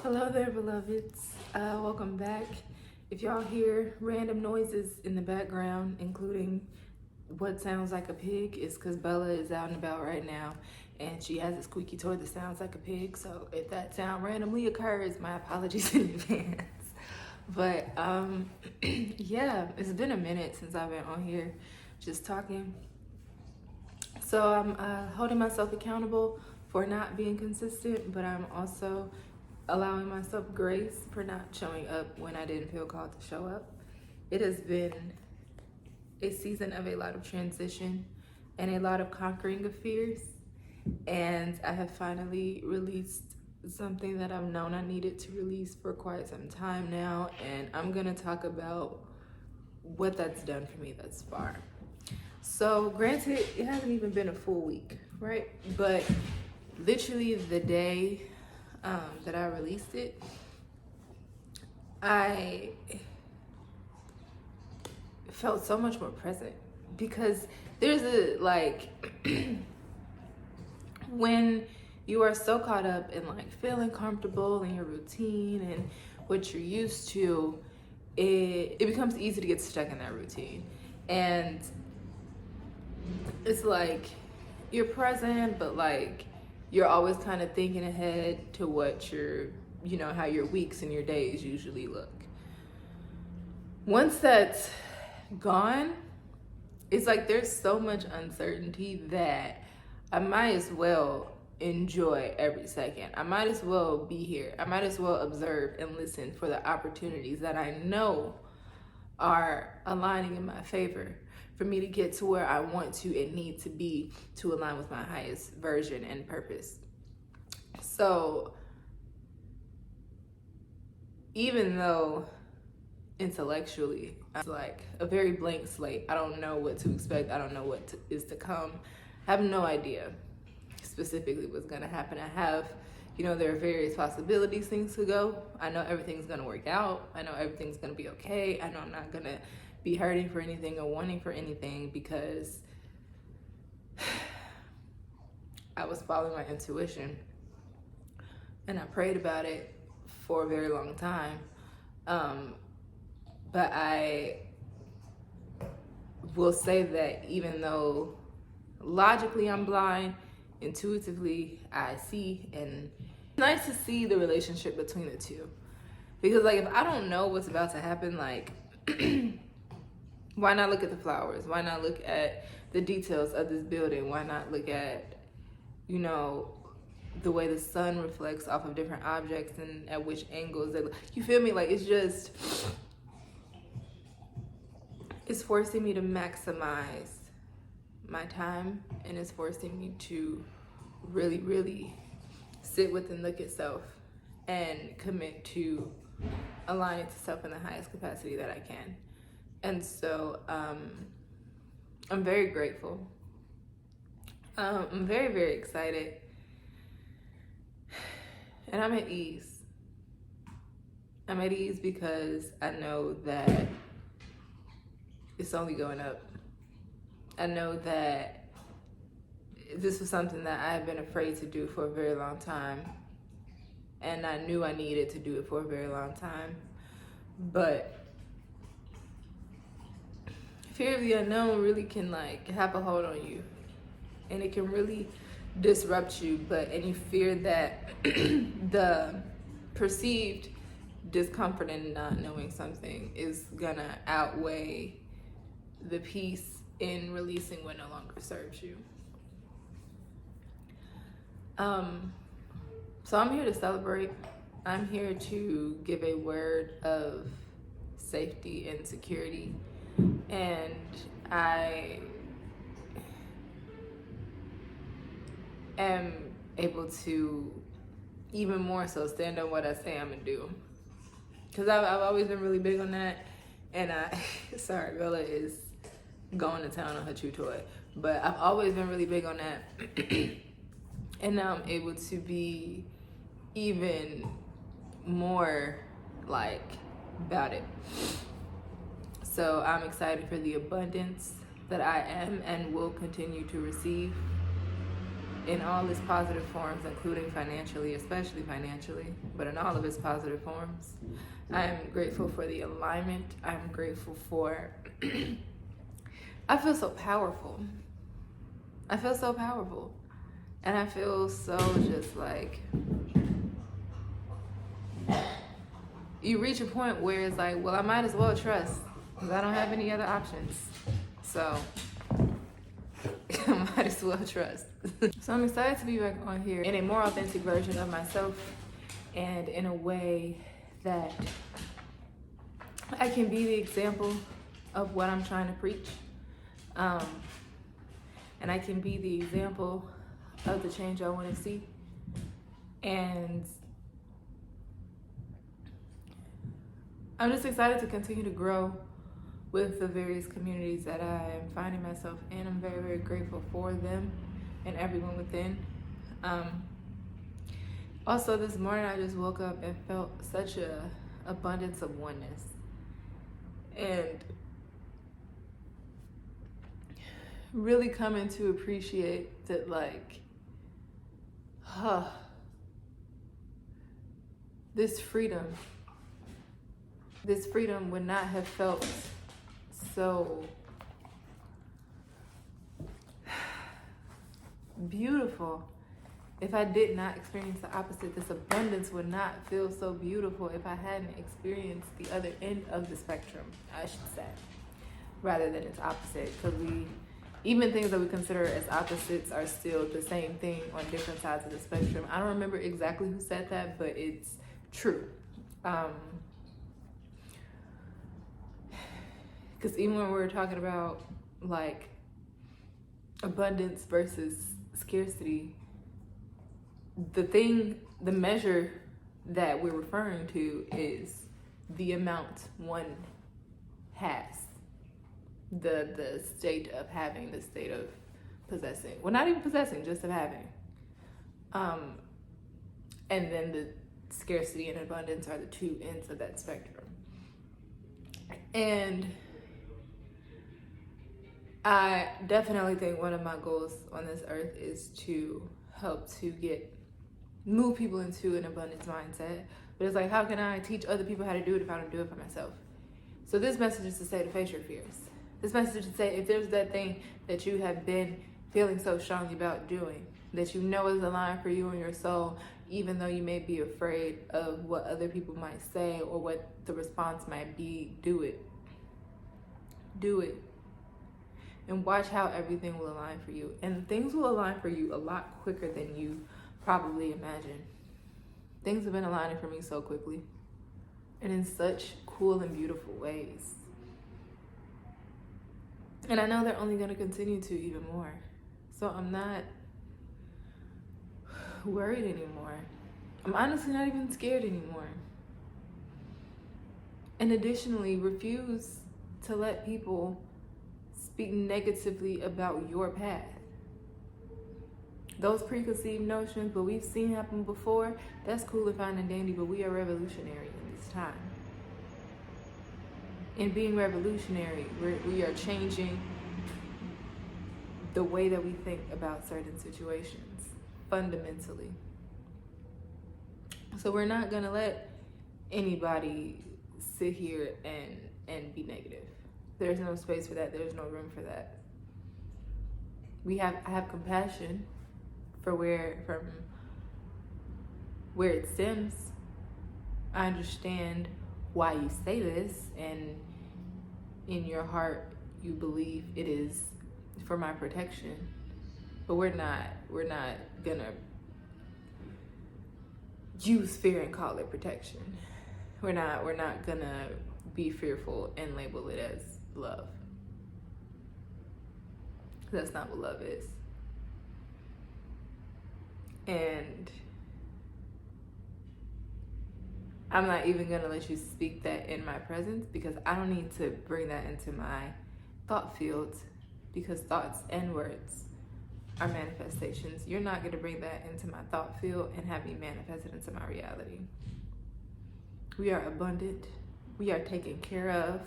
Hello there, beloveds. Welcome back. If y'all hear random noises in the background, including what sounds like a pig, it's because Bella is out and about right now and she has a squeaky toy that sounds like a pig. So if that sound randomly occurs, my apologies in advance. But yeah, it's been a minute since I've been on here just talking. So I'm holding myself accountable for not being consistent, but I'm also allowing myself grace for not showing up when I didn't feel called to show up. It has been a season of a lot of transition and a lot of conquering of fears. And I have finally released something that I've known I needed to release for quite some time now. And I'm gonna talk about what that's done for me thus far. So granted, it hasn't even been a full week, right? But literally the day that I released it, I felt so much more present because there's a like when you are so caught up in like feeling comfortable in your routine and what you're used to, it becomes easy to get stuck in that routine. And it's like you're present, but like you're always kind of thinking ahead to what how your weeks and your days usually look. Once that's gone, it's like there's so much uncertainty that I might as well enjoy every second. I might as well be here. I might as well observe and listen for the opportunities that I know are aligning in my favor for me to get to where I want to and need to be to align with my highest version and purpose. So even though intellectually I'm like a very blank slate, I don't know what to expect, I don't know what is to come, I have no idea specifically what's going to happen. I have, there are various possibilities things to go. I know everything's going to work out. I know everything's going to be okay. I know I'm not going to be hurting for anything or wanting for anything because I was following my intuition and I prayed about it for a very long time. But I will say that even though logically I'm blind, intuitively I see, and it's nice to see the relationship between the two. Because like if I don't know what's about to happen, like why not look at the flowers? Why not look at the details of this building? Why not look at, the way the sun reflects off of different objects and at which angles you feel me? Like it's forcing me to maximize my time, and it's forcing me to really, really sit with and look at self and commit to aligning to self in the highest capacity that I can. And so I'm very grateful. I'm very, very excited. And I'm at ease. I'm at ease because I know that it's only going up. I know that this was something that I have been afraid to do for a very long time. And I knew I needed to do it for a very long time. But fear of the unknown really can like have a hold on you. And it can really disrupt you. And you fear that the perceived discomfort in not knowing something is gonna outweigh the peace in releasing what no longer serves you. So I'm here to celebrate. I'm here to give a word of safety and security. And I am able to even more so stand on what I say I'm gonna do. Because I've always been really big on that. And sorry, Bella is going to town on her chew toy. But I've always been really big on that. And now I'm able to be even more like about it. So I'm excited for the abundance that I am and will continue to receive. in all its positive forms, including financially, especially financially, but in all of its positive forms. I am grateful for the alignment. I'm grateful for, I feel so powerful. I feel so powerful. And I feel so just like, you reach a point where it's like, well, I might as well trust because I don't have any other options. So I might as well trust. So I'm excited to be back on here in a more authentic version of myself and in a way that I can be the example of what I'm trying to preach. And I can be the example of the change I want to see. And I'm just excited to continue to grow with the various communities that I am finding myself in. I'm very, very grateful for them and everyone within. Also, this morning I just woke up and felt such a abundance of oneness. And really coming to appreciate that, like, this freedom would not have felt so beautiful if I did not experience the opposite. This abundance would not feel so beautiful if I hadn't experienced the other end of the spectrum, I should say, rather than its opposite. Because even things that we consider as opposites are still the same thing on different sides of the spectrum. I don't remember exactly who said that, but it's true. Because even when we're talking about like abundance versus scarcity, the measure that we're referring to is the amount one has, the state of having, the state of possessing. Well, not even possessing, just of having. And then the scarcity and abundance are the two ends of that spectrum. And I definitely think one of my goals on this earth is to help to move people into an abundance mindset. But it's like, how can I teach other people how to do it if I don't do it for myself? So this message is to say to face your fears. This message is to say, if there's that thing that you have been feeling so strongly about doing, that you know is aligned for you and your soul, even though you may be afraid of what other people might say or what the response might be, do it. Do it. And watch how everything will align for you. And things will align for you a lot quicker than you probably imagine. Things have been aligning for me so quickly and in such cool and beautiful ways. And I know they're only going to continue to even more. So I'm not worried anymore. I'm honestly not even scared anymore. And additionally, refuse to let people speak negatively about your path. Those preconceived notions, what we've seen happen before, that's cool and fine and dandy, but we are revolutionary in this time. In being revolutionary, we are changing the way that we think about certain situations, fundamentally. So we're not gonna let anybody sit here and be negative. There's no space for that. There's no room for that. I have compassion from where it stems. I understand why you say this, and in your heart you believe it is for my protection. But we're not gonna use fear and call it protection. We're not gonna be fearful and label it as love. That's not what love is. And I'm not even gonna let you speak that in my presence, because I don't need to bring that into my thought fields, because thoughts and words are manifestations. You're not gonna bring that into my thought field and have me manifest it into my reality. We are abundant. We are taken care of.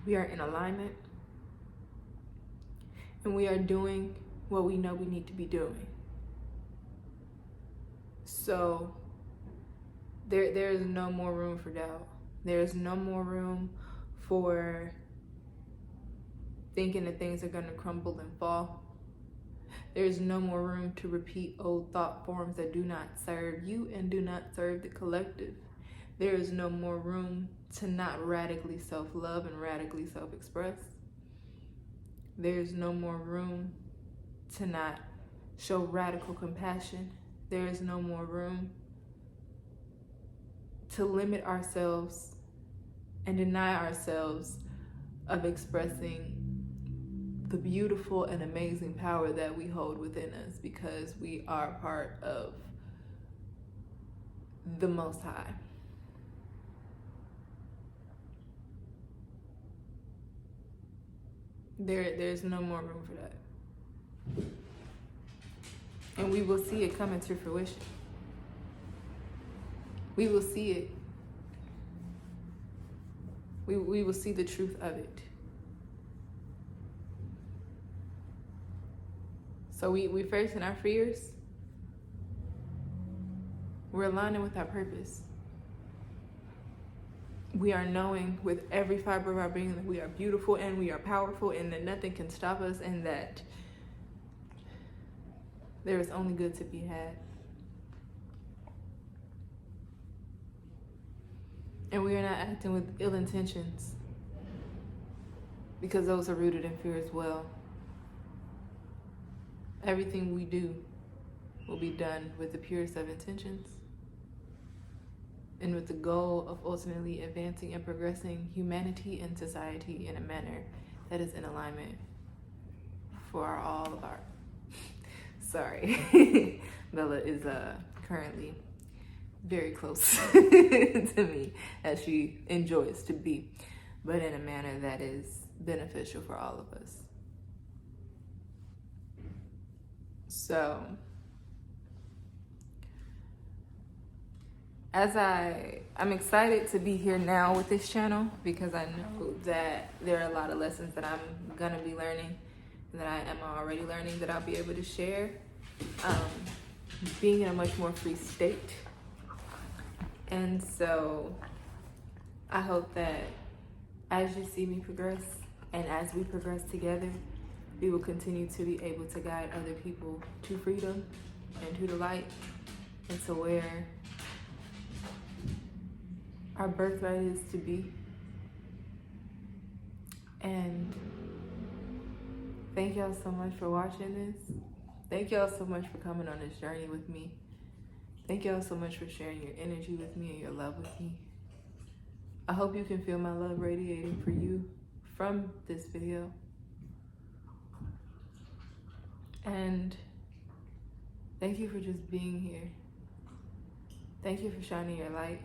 We are in alignment. And we are doing what we know we need to be doing. So there is no more room for doubt. There is no more room for thinking that things are going to crumble and fall. There is no more room to repeat old thought forms that do not serve you and do not serve the collective. There is no more room to not radically self-love and radically self-express. There is no more room to not show radical compassion. There is no more room to limit ourselves and deny ourselves of expressing the beautiful and amazing power that we hold within us, because we are part of the Most High. There's no more room for that. And we will see it coming to fruition. We will see it. We will see the truth of it. So we facing our fears. We're aligning with our purpose. We are knowing with every fiber of our being that we are beautiful and we are powerful and that nothing can stop us and that there is only good to be had. And we are not acting with ill intentions, because those are rooted in fear as well. Everything we do will be done with the purest of intentions and with the goal of ultimately advancing and progressing humanity and society in a manner that is in alignment for all of our... Sorry. Bella is currently very close to me, as she enjoys to be, but in a manner that is beneficial for all of us. So, I'm excited to be here now with this channel, because I know that there are a lot of lessons that I'm gonna be learning, that I am already learning, that I'll be able to share. Being in a much more free state. And so I hope that as you see me progress and as we progress together, we will continue to be able to guide other people to freedom and to the light and to where our birthright is to be. And thank y'all so much for watching this. Thank y'all so much for coming on this journey with me. Thank y'all so much for sharing your energy with me and your love with me. I hope you can feel my love radiating for you from this video. And thank you for just being here. Thank you for shining your light.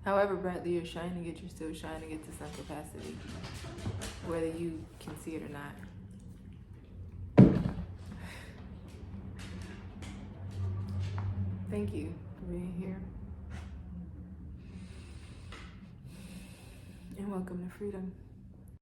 However brightly you're shining it, you're still shining it to some capacity, whether you can see it or not. Thank you for being here. And welcome to freedom.